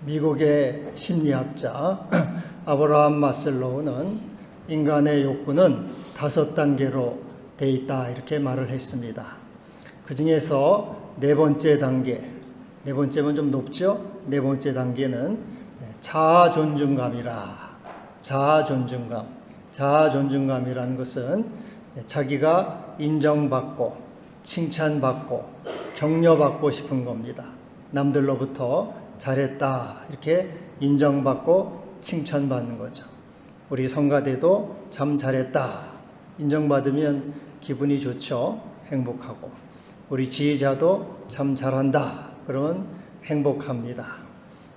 미국의 심리학자 아브라함 마슬로우는 인간의 욕구는 5단계로 돼 있다 이렇게 말을 했습니다. 그 중에서 네 번째 단계면 좀 높죠? 네 번째 단계는 자아 존중감이라. 자아존중감이라는 것은 자기가 인정받고 칭찬받고 격려받고 싶은 겁니다. 남들로부터 잘했다 이렇게 인정받고 칭찬받는 거죠. 우리 성가대도 참 잘했다 인정받으면 기분이 좋죠. 행복하고. 우리 지휘자도 참 잘한다 그러면 행복합니다.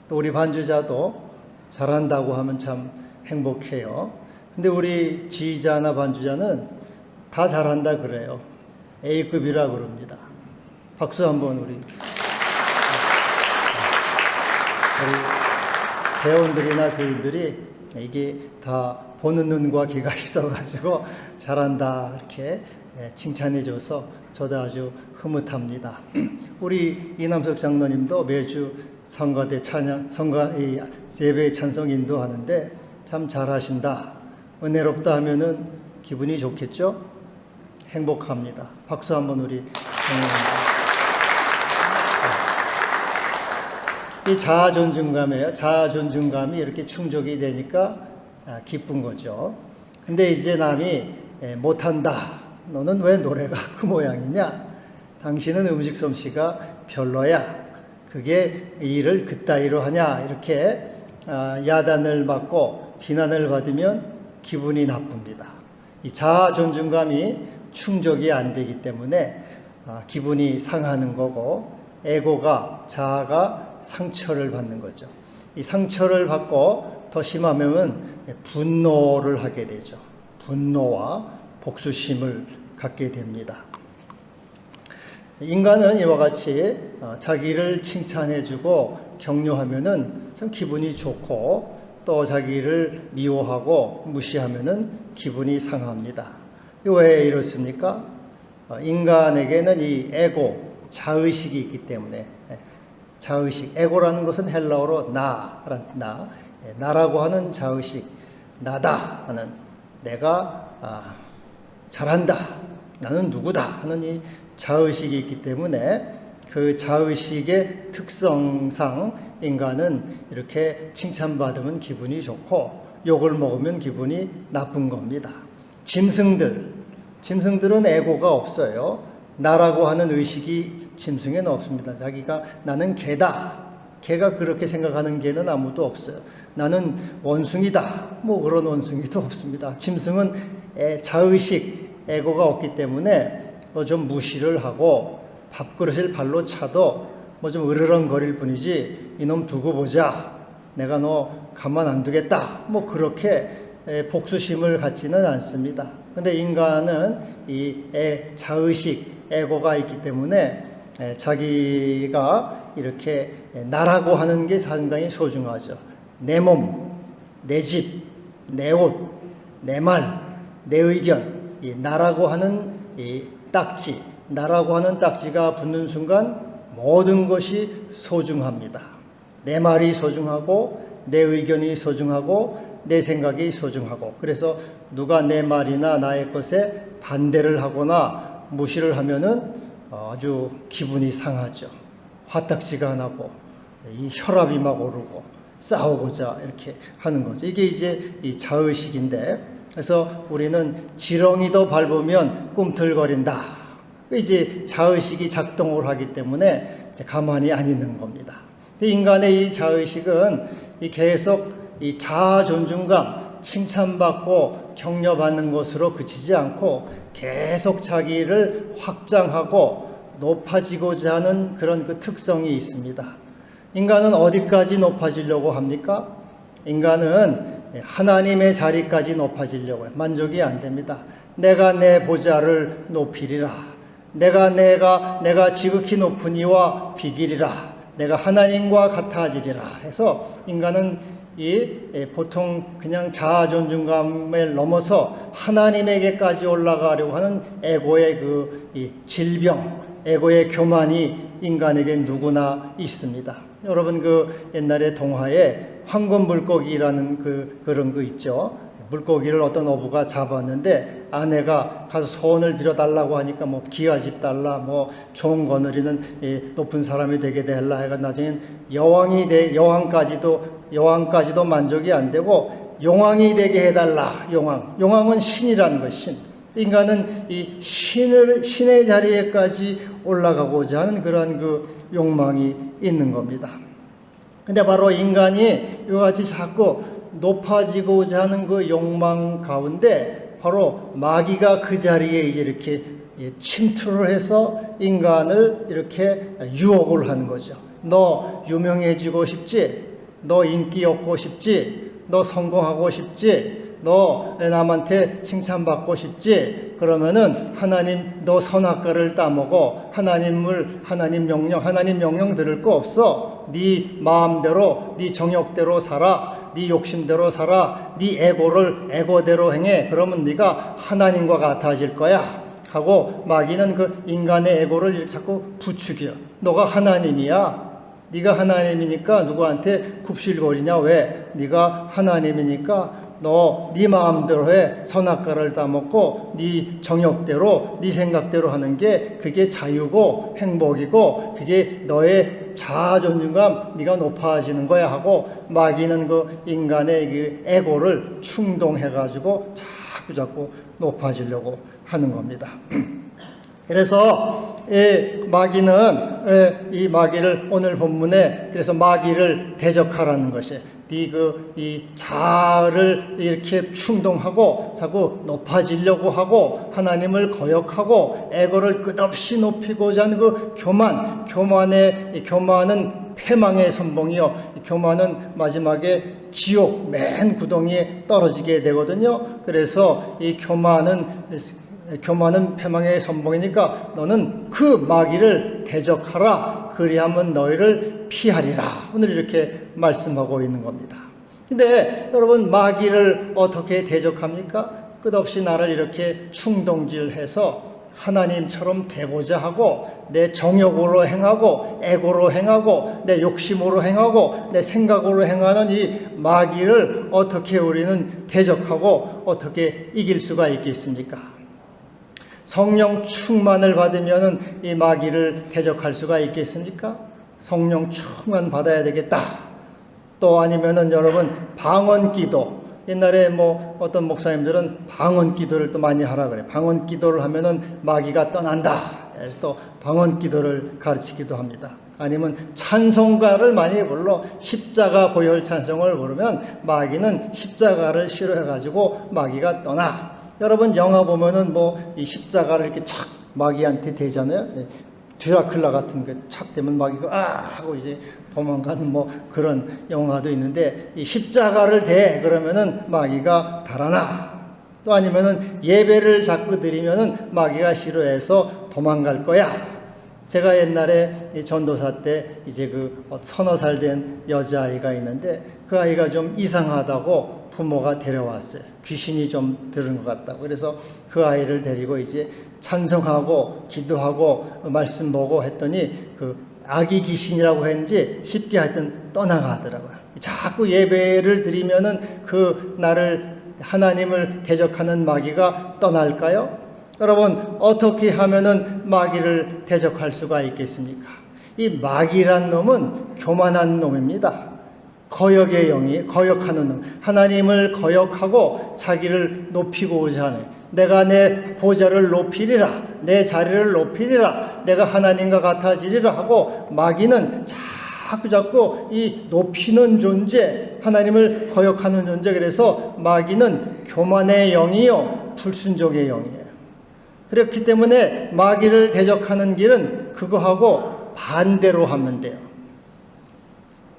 또 우리 반주자도 잘한다고 하면 참 행복해요. 근데 우리 지휘자나 반주자는 다 잘한다 그래요. A급이라 그럽니다. 박수 한번 우리 대원들이나 교인들이 이게 다 보는 눈과 귀가 있어가지고 잘한다 이렇게 칭찬해줘서 저도 아주 흐뭇합니다. 우리 이남석 장로님도 매주 성가대 찬양, 예배 찬송 인도하는데 참 잘하신다, 은혜롭다 하면은 기분이 좋겠죠? 행복합니다. 박수 한번 우리 이 자아존중감이 이렇게 충족이 되니까 기쁜 거죠. 근데 이제 남이 못한다, 너는 왜 노래가 그 모양이냐, 당신은 음식 솜씨가 별로야, 그게 일을 그따위로 하냐 이렇게 야단을 받고 비난을 받으면 기분이 나쁩니다. 이 자아존중감이 충족이 안 되기 때문에 기분이 상하는 거고, 자아가 상처를 받는 거죠. 이 상처를 받고 더 심하면 분노를 하게 되죠. 분노와 복수심을 갖게 됩니다. 인간은 이와 같이 자기를 칭찬해주고 격려하면은 참 기분이 좋고, 또 자기를 미워하고 무시하면은 기분이 상합니다. 왜 이렇습니까? 인간에게는 이 자의식이 있기 때문에. 자의식, 에고라는 것은 헬라어로 나라고 하는 자의식, 나다 하는, 내가 잘한다, 나는 누구다 하는 이 자의식이 있기 때문에 그 자의식의 특성상 인간은 이렇게 칭찬받으면 기분이 좋고 욕을 먹으면 기분이 나쁜 겁니다. 짐승들은 에고가 없어요. 나라고 하는 의식이 짐승에는 없습니다. 자기가 나는 개다, 개가 그렇게 생각하는 개는 아무도 없어요. 나는 원숭이다, 뭐 그런 원숭이도 없습니다. 짐승은 자의식, 에고가 없기 때문에 뭐 좀 무시를 하고 밥그릇을 발로 차도 뭐 좀 으르렁거릴 뿐이지, 이놈 두고 보자, 내가 너 가만 안 두겠다, 뭐 그렇게 복수심을 갖지는 않습니다. 근데 인간은 이 자의식, 에고가 있기 때문에 자기가 이렇게 나라고 하는 게 상당히 소중하죠. 내 몸, 내 집, 내 옷, 내 말, 내 의견, 이 나라고 하는 이 나라고 하는 딱지가 붙는 순간 모든 것이 소중합니다. 내 말이 소중하고, 내 의견이 소중하고, 내 생각이 소중하고, 그래서 누가 내 말이나 나의 것에 반대를 하거나 무시를 하면은 아주 기분이 상하죠. 화딱지가 나고 이 혈압이 막 오르고 싸우고자 이렇게 하는 거죠. 이게 이제 이 자의식인데, 그래서 우리는 지렁이도 밟으면 꿈틀거린다. 이제 자의식이 작동을 하기 때문에 이제 가만히 안 있는 겁니다. 인간의 이 자의식은 계속 이 자아 존중감, 칭찬받고 격려받는 것으로 그치지 않고 계속 자기를 확장하고 높아지고자 하는 그런 그 특성이 있습니다. 인간은 어디까지 높아지려고 합니까? 인간은 하나님의 자리까지 높아지려고 해요. 만족이 안 됩니다. 내가 내 보좌를 높이리라. 내가 지극히 높은 이와 비기리라. 내가 하나님과 같아지리라 해서 인간은 보통 그냥 자아 존중감을 넘어서 하나님에게까지 올라가려고 하는 에고의 질병, 에고의 교만이 인간에게 누구나 있습니다. 여러분 그 옛날에 동화에 황금 물고기라는 그런 거 있죠. 물고기를 어떤 어부가 잡았는데 아내가 가서 소원을 빌어달라고 하니까 뭐 기가 집 달라, 뭐 좋은 거느리는 높은 사람이 되게 되라 해가 나중엔 여왕까지도 만족이 안 되고 용왕이 되게 해달라. 용왕은 신이라는 것, 신. 인간은 이 신의 자리에까지 올라가고자 하는 그러한 그 욕망이 있는 겁니다. 근데 바로 인간이 이와 같이 자꾸 높아지고자 하는 그 욕망 가운데 바로 마귀가 그 자리에 이제 이렇게 침투를 해서 인간을 이렇게 유혹을 하는 거죠. 너 유명해지고 싶지? 너 인기 얻고 싶지? 너 성공하고 싶지? 너 남한테 칭찬받고 싶지? 그러면은 하나님 너 선악과를 따먹어. 하나님 명령 들을 거 없어. 네 마음대로, 네 정욕대로 살아. 네 욕심대로 살아. 네 에고대로 행해. 그러면 네가 하나님과 같아질 거야. 하고 마귀는 그 인간의 에고를 자꾸 부추겨. 너가 하나님이야. 네가 하나님이니까 누구한테 굽실거리냐? 왜? 네가 하나님이니까 네 마음대로 해. 선악과를 따먹고 네 정욕대로, 네 생각대로 하는 게 그게 자유고 행복이고 그게 너의 자아 존중감, 네가 높아지는 거야 하고 마귀는 그 인간의 그 에고를 충동해가지고 자꾸 높아지려고 하는 겁니다. 그래서 이 마귀를 오늘 본문에 그래서 마귀를 대적하라는 것이 이 자아를 이렇게 충동하고 자꾸 높아지려고 하고 하나님을 거역하고 에고를 끝없이 높이고자 하는 그 교만은 패망의 선봉이요. 교만은 마지막에 지옥 맨 구덩이에 떨어지게 되거든요. 그래서 이 교만은 패망의 선봉이니까 너는 그 마귀를 대적하라. 그리하면 너희를 피하리라. 오늘 이렇게 말씀하고 있는 겁니다. 근데 여러분 마귀를 어떻게 대적합니까? 끝없이 나를 이렇게 충동질해서 하나님처럼 되고자 하고 내 정욕으로 행하고 에고로 행하고 내 욕심으로 행하고 내 생각으로 행하는 이 마귀를 어떻게 우리는 대적하고 어떻게 이길 수가 있겠습니까? 성령 충만을 받으면 이 마귀를 대적할 수가 있겠습니까? 성령 충만 받아야 되겠다. 또 아니면은 여러분 방언 기도. 옛날에 뭐 어떤 목사님들은 방언 기도를 또 많이 하라 그래. 방언 기도를 하면은 마귀가 떠난다. 그래서 또 방언 기도를 가르치기도 합니다. 아니면 찬송가를 많이 불러 십자가 보혈 찬송을 부르면 마귀는 십자가를 싫어해가지고 마귀가 떠나. 여러분 영화 보면은 뭐 이 십자가를 이렇게 착 마귀한테 대잖아요. 드라큘라 같은 게 착 되면 마귀가 하고 이제 도망가는 뭐 그런 영화도 있는데 이 십자가를 대 그러면은 마귀가 달아나. 또 아니면은 예배를 자꾸 드리면은 마귀가 싫어해서 도망갈 거야. 제가 옛날에 이 전도사 때 이제 그 서너 살 된 여자아이가 있는데 그 아이가 좀 이상하다고 부모가 데려왔어요. 귀신이 좀 들은 것 같다고. 그래서 그 아이를 데리고 이제 찬송하고 기도하고 말씀 보고 했더니 그 아기 귀신이라고 했는지 쉽게 하여튼 떠나가더라고요. 자꾸 예배를 드리면은 그 나를 하나님을 대적하는 마귀가 떠날까요? 여러분 어떻게 하면은 마귀를 대적할 수가 있겠습니까? 이 마귀란 놈은 교만한 놈입니다. 거역의 영이 거역하는 놈. 하나님을 거역하고 자기를 높이고자 하네. 내가 내 보좌를 높이리라. 내 자리를 높이리라. 내가 하나님과 같아지리라 하고 마귀는 자꾸 이 높이는 존재, 하나님을 거역하는 존재. 그래서 마귀는 교만의 영이요 불순종의 영이에요. 그렇기 때문에 마귀를 대적하는 길은 그거하고 반대로 하면 돼요.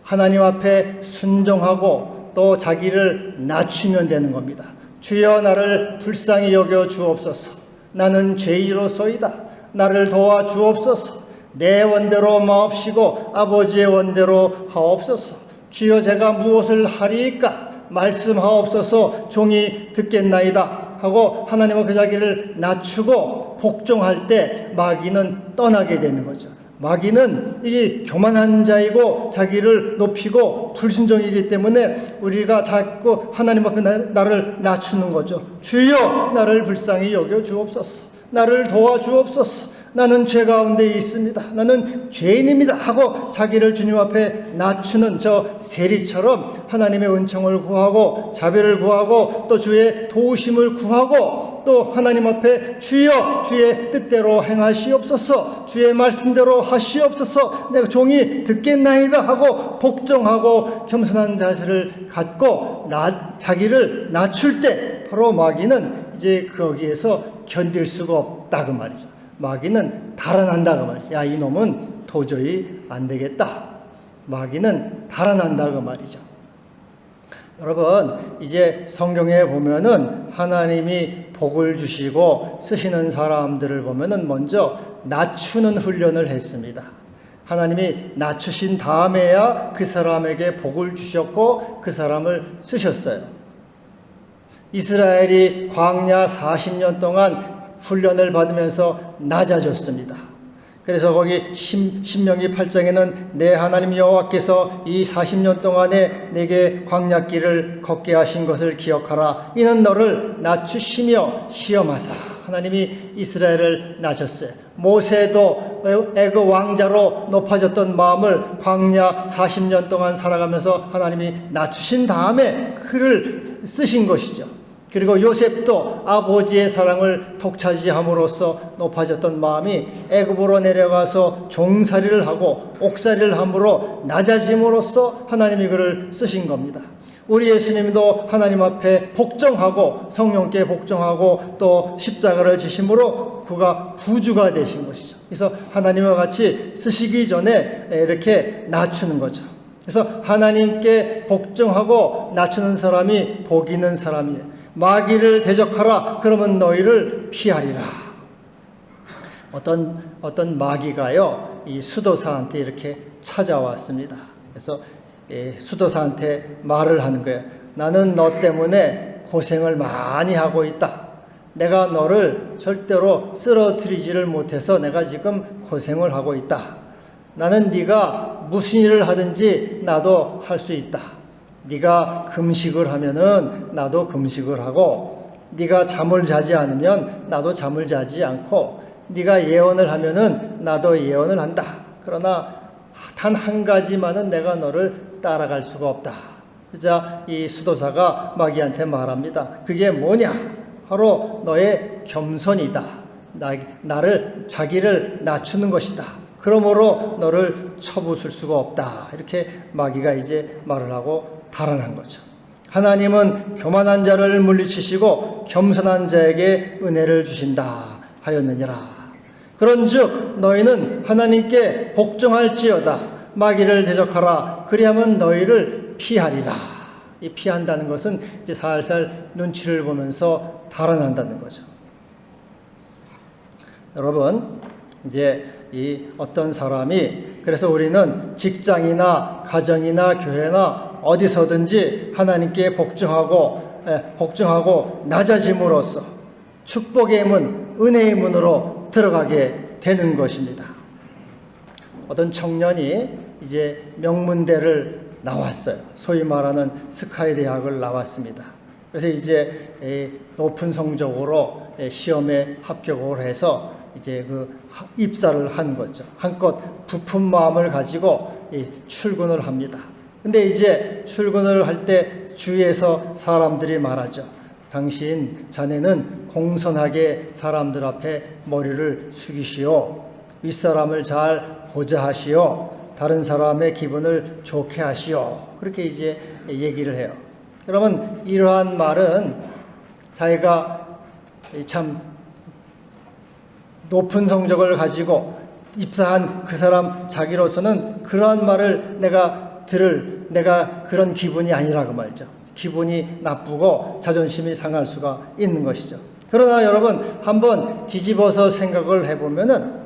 하나님 앞에 순종하고 또 자기를 낮추면 되는 겁니다. 주여 나를 불쌍히 여겨 주옵소서. 나는 죄인으로소이다. 나를 도와 주옵소서. 내 원대로 마옵시고 아버지의 원대로 하옵소서. 주여 제가 무엇을 하리이까? 말씀하옵소서. 종이 듣겠나이다 하고 하나님 앞에 자기를 낮추고 복종할 때 마귀는 떠나게 되는 거죠. 마귀는 이 교만한 자이고 자기를 높이고 불순종이기 때문에 우리가 자꾸 하나님 앞에 나를 낮추는 거죠. 주여 나를 불쌍히 여겨 주옵소서. 나를 도와 주옵소서. 나는 죄 가운데 있습니다. 나는 죄인입니다 하고 자기를 주님 앞에 낮추는 저 세리처럼 하나님의 은총을 구하고 자비를 구하고 또 주의 도우심을 구하고 또 하나님 앞에 주여 주의 뜻대로 행하시옵소서, 주의 말씀대로 하시옵소서, 내가 종이 듣겠나이다 하고 복종하고 겸손한 자세를 갖고 자기를 낮출 때 바로 마귀는 이제 거기에서 견딜 수가 없다 그 말이죠. 마귀는 달아난다 그 말이죠. 야, 이놈은 도저히 안 되겠다. 마귀는 달아난다 그 말이죠. 여러분, 이제 성경에 보면은 하나님이 복을 주시고 쓰시는 사람들을 보면은 먼저 낮추는 훈련을 했습니다. 하나님이 낮추신 다음에야 그 사람에게 복을 주셨고 그 사람을 쓰셨어요. 이스라엘이 광야 40년 동안 훈련을 받으면서 낮아졌습니다. 그래서 거기 신명기 8장에는 내 하나님 여호와께서 이 40년 동안에 내게 광야길을 걷게 하신 것을 기억하라. 이는 너를 낮추시며 시험하사. 하나님이 이스라엘을 낮췄어요. 모세도 애굽 왕자로 높아졌던 마음을 광야 40년 동안 살아가면서 하나님이 낮추신 다음에 그를 쓰신 것이죠. 그리고 요셉도 아버지의 사랑을 독차지함으로써 높아졌던 마음이 애굽으로 내려가서 종살이를 하고 옥살이를 함으로 낮아짐으로써 하나님이 그를 쓰신 겁니다. 우리 예수님도 하나님 앞에 복종하고 성령께 복종하고 또 십자가를 지심으로 그가 구주가 되신 것이죠. 그래서 하나님과 같이 쓰시기 전에 이렇게 낮추는 거죠. 그래서 하나님께 복종하고 낮추는 사람이 복 있는 사람이에요. 마귀를 대적하라. 그러면 너희를 피하리라. 어떤 마귀가요, 이 수도사한테 이렇게 찾아왔습니다. 그래서 수도사한테 말을 하는 거예요. 나는 너 때문에 고생을 많이 하고 있다. 내가 너를 절대로 쓰러뜨리지를 못해서 내가 지금 고생을 하고 있다. 나는 네가 무슨 일을 하든지 나도 할 수 있다. 네가 금식을 하면은 나도 금식을 하고, 네가 잠을 자지 않으면 나도 잠을 자지 않고, 네가 예언을 하면은 나도 예언을 한다. 그러나 단 한 가지만은 내가 너를 따라갈 수가 없다. 그러자 이 수도사가 마귀한테 말합니다. 그게 뭐냐? 바로 너의 겸손이다. 자기를 낮추는 것이다. 그러므로 너를 쳐부술 수가 없다. 이렇게 마귀가 이제 말을 하고 달아난 거죠. 하나님은 교만한 자를 물리치시고 겸손한 자에게 은혜를 주신다 하였느니라. 그런즉 너희는 하나님께 복종할지어다. 마귀를 대적하라. 그리하면 너희를 피하리라. 이 피한다는 것은 이제 살살 눈치를 보면서 달아난다는 거죠. 여러분, 이제 이 어떤 사람이, 그래서 우리는 직장이나 가정이나 교회나 어디서든지 하나님께 복종하고 낮아짐으로써 축복의 문, 은혜의 문으로 들어가게 되는 것입니다. 어떤 청년이 이제 명문대를 나왔어요. 소위 말하는 스카이 대학을 나왔습니다. 그래서 이제 높은 성적으로 시험에 합격을 해서 이제 그 입사를 한 거죠. 한껏 부푼 마음을 가지고 출근을 합니다. 근데 이제 출근을 할 때 주위에서 사람들이 말하죠. 당신 자네는 공손하게 사람들 앞에 머리를 숙이시오. 윗사람을 잘 보좌하시오. 다른 사람의 기분을 좋게 하시오. 그렇게 이제 얘기를 해요. 그러면 이러한 말은 자기가 참 높은 성적을 가지고 입사한 그 사람 자기로서는 그러한 말을 내가 그런 기분이 아니라고 말이죠. 기분이 나쁘고 자존심이 상할 수가 있는 것이죠. 그러나 여러분, 한번 뒤집어서 생각을 해보면은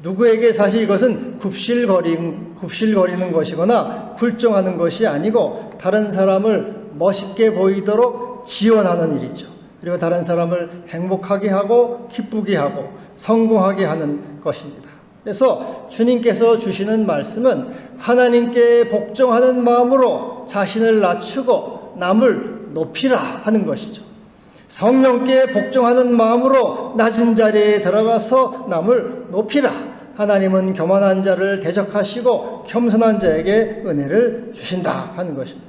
누구에게 사실 이것은 굽실거리는 것이거나 굴종하는 것이 아니고 다른 사람을 멋있게 보이도록 지원하는 일이죠. 그리고 다른 사람을 행복하게 하고 기쁘게 하고 성공하게 하는 것입니다. 그래서 주님께서 주시는 말씀은 하나님께 복종하는 마음으로 자신을 낮추고 남을 높이라 하는 것이죠. 성령께 복종하는 마음으로 낮은 자리에 들어가서 남을 높이라. 하나님은 교만한 자를 대적하시고 겸손한 자에게 은혜를 주신다 하는 것입니다.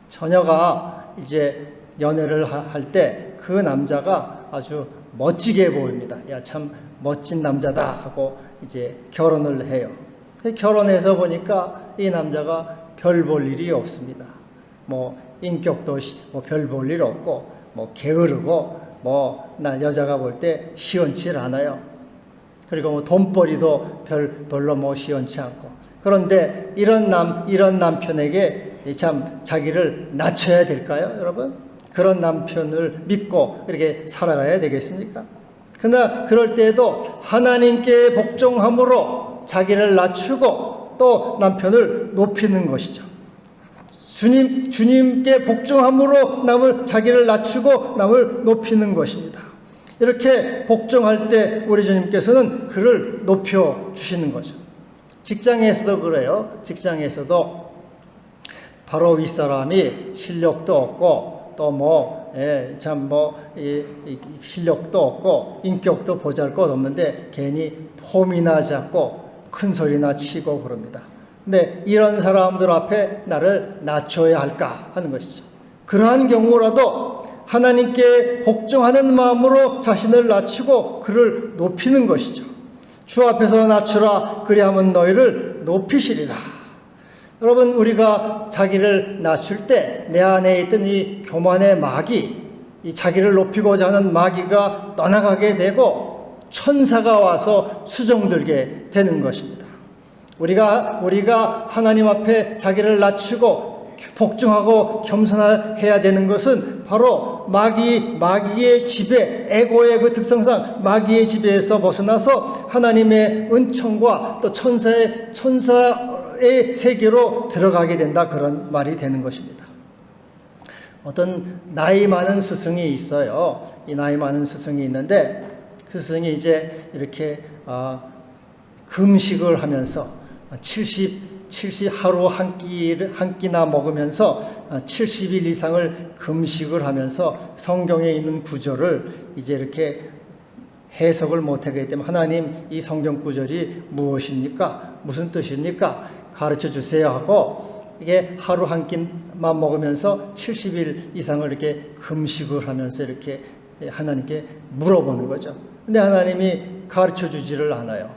처녀가 이제 연애를 할 때 그 남자가 아주 멋지게 보입니다. 야, 참 멋진 남자다 하고 이제 결혼을 해요. 결혼해서 보니까 이 남자가 별 볼 일이 없습니다. 뭐 인격도 뭐 별 볼 일 없고 뭐 게으르고 뭐 나 여자가 볼 때 시원치 않아요. 그리고 뭐 돈벌이도 별로 뭐 시원치 않고. 그런데 이런 남편에게 참 자기를 낮춰야 될까요, 여러분? 그런 남편을 믿고 이렇게 살아가야 되겠습니까? 그러나 그럴 때에도 하나님께 복종함으로 자기를 낮추고 또 남편을 높이는 것이죠. 주님께 복종함으로 자기를 낮추고 남을 높이는 것입니다. 이렇게 복종할 때 우리 주님께서는 그를 높여 주시는 거죠. 직장에서도 그래요. 직장에서도 바로 윗사람이 실력도 없고 또 실력도 없고 인격도 보잘것없는데 괜히 폼이나 잡고 큰 소리나 치고 그럽니다. 근데 이런 사람들 앞에 나를 낮춰야 할까 하는 것이죠. 그러한 경우라도 하나님께 복종하는 마음으로 자신을 낮추고 그를 높이는 것이죠. 주 앞에서 낮추라 그리하면 너희를 높이시리라. 여러분, 우리가 자기를 낮출 때 내 안에 있던 이 교만의 마귀, 이 자기를 높이고자 하는 마귀가 떠나가게 되고 천사가 와서 수종들게 되는 것입니다. 우리가 하나님 앞에 자기를 낮추고 복종하고 겸손해야 되는 것은 바로 마귀의 지배, 에고의 그 특성상 마귀의 지배에서 벗어나서 하나님의 은총과 또 천사의 세계로 들어가게 된다, 그런 말이 되는 것입니다. 어떤 나이 많은 스승이 있어요. 이 나이 많은 스승이 있는데 그 스승이 이제 이렇게 금식을 하면서 70 하루 한 끼나 먹으면서 70일 이상을 금식을 하면서 성경에 있는 구절을 이제 이렇게 해석을 못하게 되면 하나님, 이 성경 구절이 무엇입니까? 무슨 뜻입니까? 가르쳐 주세요 하고 이게 하루 한 끼만 먹으면서 70일 이상을 이렇게 금식을 하면서 이렇게 하나님께 물어보는 거죠. 근데 하나님이 가르쳐 주지를 않아요.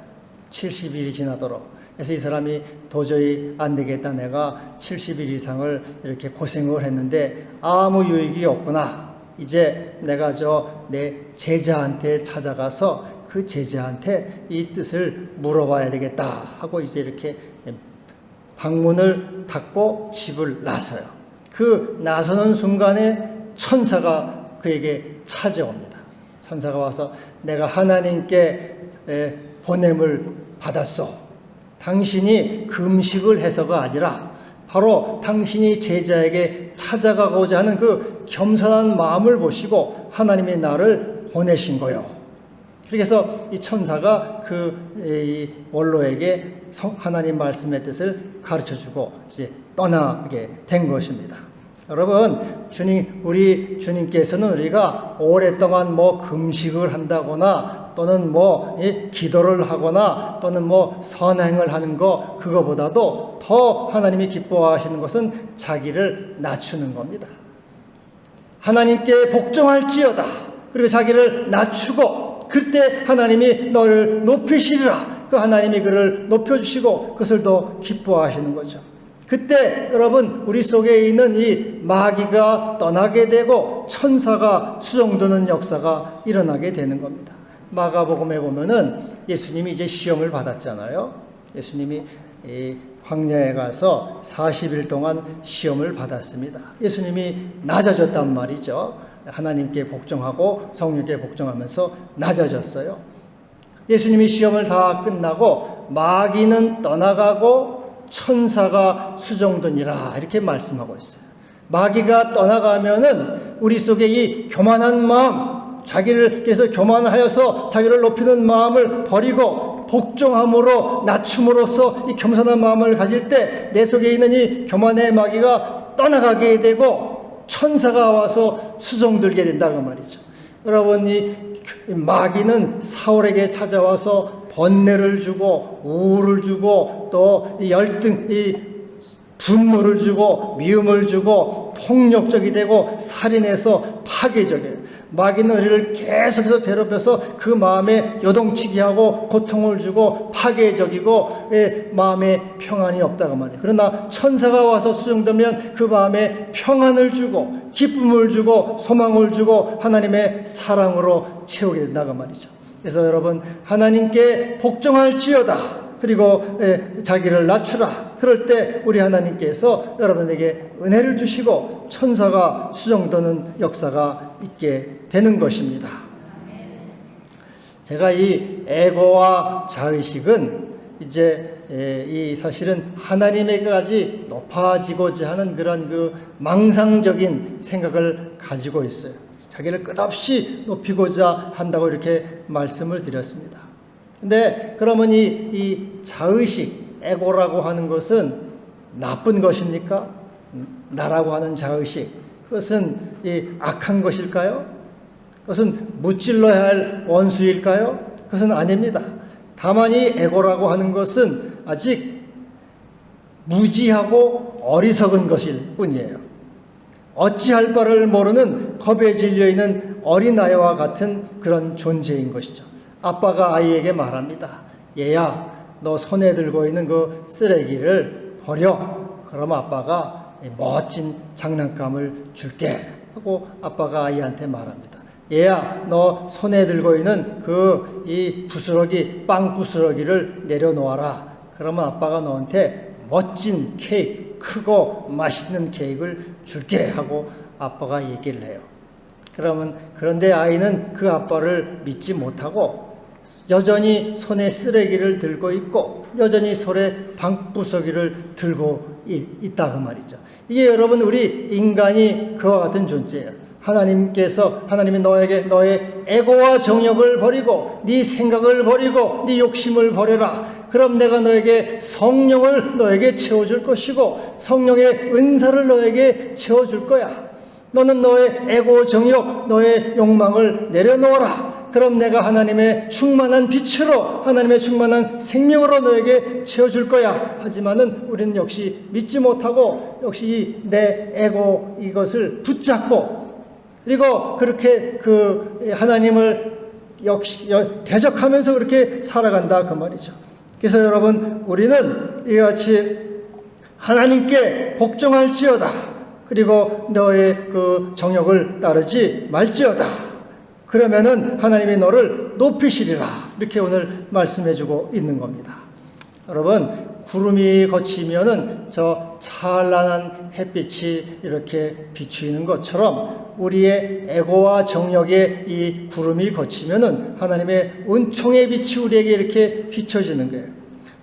70일이 지나도록. 그래서 이 사람이 도저히 안 되겠다. 내가 70일 이상을 이렇게 고생을 했는데 아무 유익이 없구나. 이제 내가 내 제자한테 찾아가서 그 제자한테 이 뜻을 물어봐야 되겠다 하고 이제 이렇게 방문을 닫고 집을 나서요. 그 나서는 순간에 천사가 그에게 찾아옵니다. 천사가 와서 내가 하나님께 보냄을 받았소. 당신이 금식을 해서가 아니라 바로 당신이 제자에게 찾아가고자 하는 그 겸손한 마음을 보시고 하나님이 나를 보내신 거요. 그래서 이 천사가 이 원로에게 하나님 말씀의 뜻을 가르쳐주고 이제 떠나게 된 것입니다. 여러분, 우리 주님께서는 우리가 오랫동안 금식을 한다거나 또는 기도를 하거나 또는 선행을 하는 그거보다도 더 하나님이 기뻐하시는 것은 자기를 낮추는 겁니다. 하나님께 복종할지어다. 그리고 자기를 낮추고 그때 하나님이 너를 높이시리라. 그 하나님이 그를 높여주시고 그것을 더 기뻐하시는 거죠. 그때 여러분, 우리 속에 있는 이 마귀가 떠나게 되고 천사가 수종드는 역사가 일어나게 되는 겁니다. 마가복음에 보면은 예수님이 이제 시험을 받았잖아요. 예수님이 광야에 가서 40일 동안 시험을 받았습니다. 예수님이 낮아졌단 말이죠. 하나님께 복종하고 성령께 복종하면서 낮아졌어요. 예수님이 시험을 다 끝나고 마귀는 떠나가고 천사가 수종드니라 이렇게 말씀하고 있어요. 마귀가 떠나가면은 우리 속에 이 교만한 마음, 자기를께서 교만하여서 자기를 높이는 마음을 버리고 복종함으로 낮춤으로써 이 겸손한 마음을 가질 때 내 속에 있는 이 교만의 마귀가 떠나가게 되고 천사가 와서 수종들게 된다고 말이죠. 여러분, 이 마귀는 사울에게 찾아와서 번뇌를 주고 우울을 주고 또 이 열등, 이 분노를 주고 미움을 주고 폭력적이 되고 살인해서 파괴적이에요. 마귀는 우리를 계속해서 괴롭혀서 그 마음에 요동치게 하고 고통을 주고 파괴적이고 마음에 평안이 없다고 말이에요. 그러나 천사가 와서 수종되면 그 마음에 평안을 주고 기쁨을 주고 소망을 주고 하나님의 사랑으로 채우게 된다고 말이죠. 그래서 여러분, 하나님께 복종할지어다. 그리고 자기를 낮추라. 그럴 때 우리 하나님께서 여러분에게 은혜를 주시고 천사가 수종도는 역사가 있게 되는 것입니다. 제가 이 에고와 자의식은 이제 이 사실은 하나님에게까지 높아지고자 하는 그런 그 망상적인 생각을 가지고 있어요. 자기를 끝없이 높이고자 한다고 이렇게 말씀을 드렸습니다. 근데 그러면 이 자의식, 에고라고 하는 것은 나쁜 것입니까? 나라고 하는 자의식, 그것은 이 악한 것일까요? 그것은 무찔러야 할 원수일까요? 그것은 아닙니다. 다만 이 에고라고 하는 것은 아직 무지하고 어리석은 것일 뿐이에요. 어찌할 바를 모르는 겁에 질려있는 어린아이와 같은 그런 존재인 것이죠. 아빠가 아이에게 말합니다. 얘야, 너 손에 들고 있는 그 쓰레기를 버려. 그럼 아빠가 멋진 장난감을 줄게 하고 아빠가 아이한테 말합니다. 얘야, 너 손에 들고 있는 이 부스러기, 빵 부스러기를 내려놓아라. 그러면 아빠가 너한테 멋진 케이크, 크고 맛있는 케이크를 줄게 하고 아빠가 얘기를 해요. 그런데 아이는 그 아빠를 믿지 못하고 여전히 손에 쓰레기를 들고 있고 여전히 손에 방부서기를 들고 있다고 말이죠. 이게 여러분, 우리 인간이 그와 같은 존재예요. 하나님이 너에게 너의 에고와 정욕을 버리고 네 생각을 버리고 네 욕심을 버려라. 그럼 내가 너에게 성령을 너에게 채워줄 것이고 성령의 은사를 너에게 채워줄 거야. 너는 너의 에고 정욕, 너의 욕망을 내려놓아라. 그럼 내가 하나님의 충만한 빛으로, 하나님의 충만한 생명으로 너에게 채워줄 거야. 하지만은 우리는 역시 믿지 못하고 역시 내 에고 이것을 붙잡고 그리고 그렇게 하나님을 역시 대적하면서 그렇게 살아간다 그 말이죠. 그래서 여러분, 우리는 이같이 하나님께 복종할지어다. 그리고 너의 정욕을 따르지 말지어다. 그러면은 하나님이 너를 높이시리라. 이렇게 오늘 말씀해주고 있는 겁니다. 여러분, 구름이 걷히면은 저 찬란한 햇빛이 이렇게 비추이는 것처럼 우리의 에고와 정욕의 이 구름이 걷히면은 하나님의 은총의 빛이 우리에게 이렇게 비춰지는 거예요.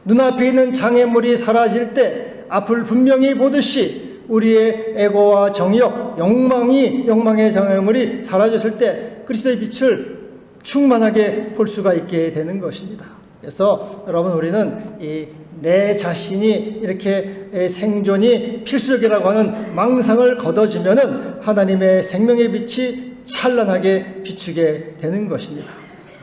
눈앞에 있는 장애물이 사라질 때 앞을 분명히 보듯이 우리의 에고와 정욕, 욕망의 장애물이 사라졌을 때 그리스도의 빛을 충만하게 볼 수가 있게 되는 것입니다. 그래서 여러분, 우리는 내 자신이 이렇게 생존이 필수적이라고 하는 망상을 걷어지면은 하나님의 생명의 빛이 찬란하게 비추게 되는 것입니다.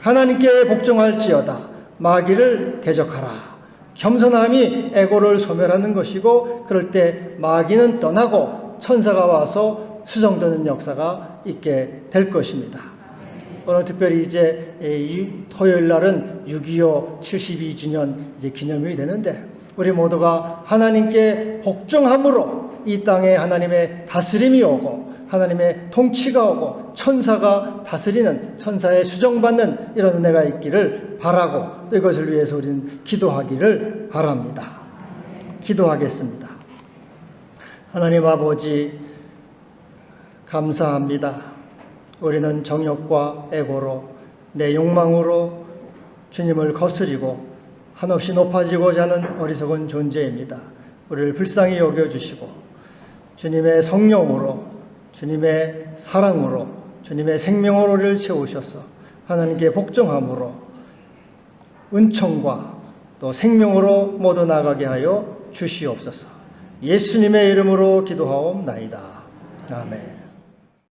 하나님께 복종할지어다. 마귀를 대적하라. 겸손함이 에고를 소멸하는 것이고 그럴 때 마귀는 떠나고 천사가 와서 수정되는 역사가 있게 될 것입니다. 오늘 특별히 이제 토요일 날은 6.25 72주년 이제 기념이 되는데 우리 모두가 하나님께 복종함으로 이 땅에 하나님의 다스림이 오고 하나님의 통치가 오고 천사가 다스리는, 천사의 수정받는 이런 은혜가 있기를 바라고 또 이것을 위해서 우리는 기도하기를 바랍니다. 기도하겠습니다. 하나님 아버지, 감사합니다. 우리는 정욕과 에고로, 내 욕망으로 주님을 거스리고 한없이 높아지고자 하는 어리석은 존재입니다. 우리를 불쌍히 여겨주시고 주님의 성령으로, 주님의 사랑으로, 주님의 생명으로 우리를 채우셔서 하나님께 복종함으로 은총과 또 생명으로 모두 나가게 하여 주시옵소서. 예수님의 이름으로 기도하옵나이다. 아멘.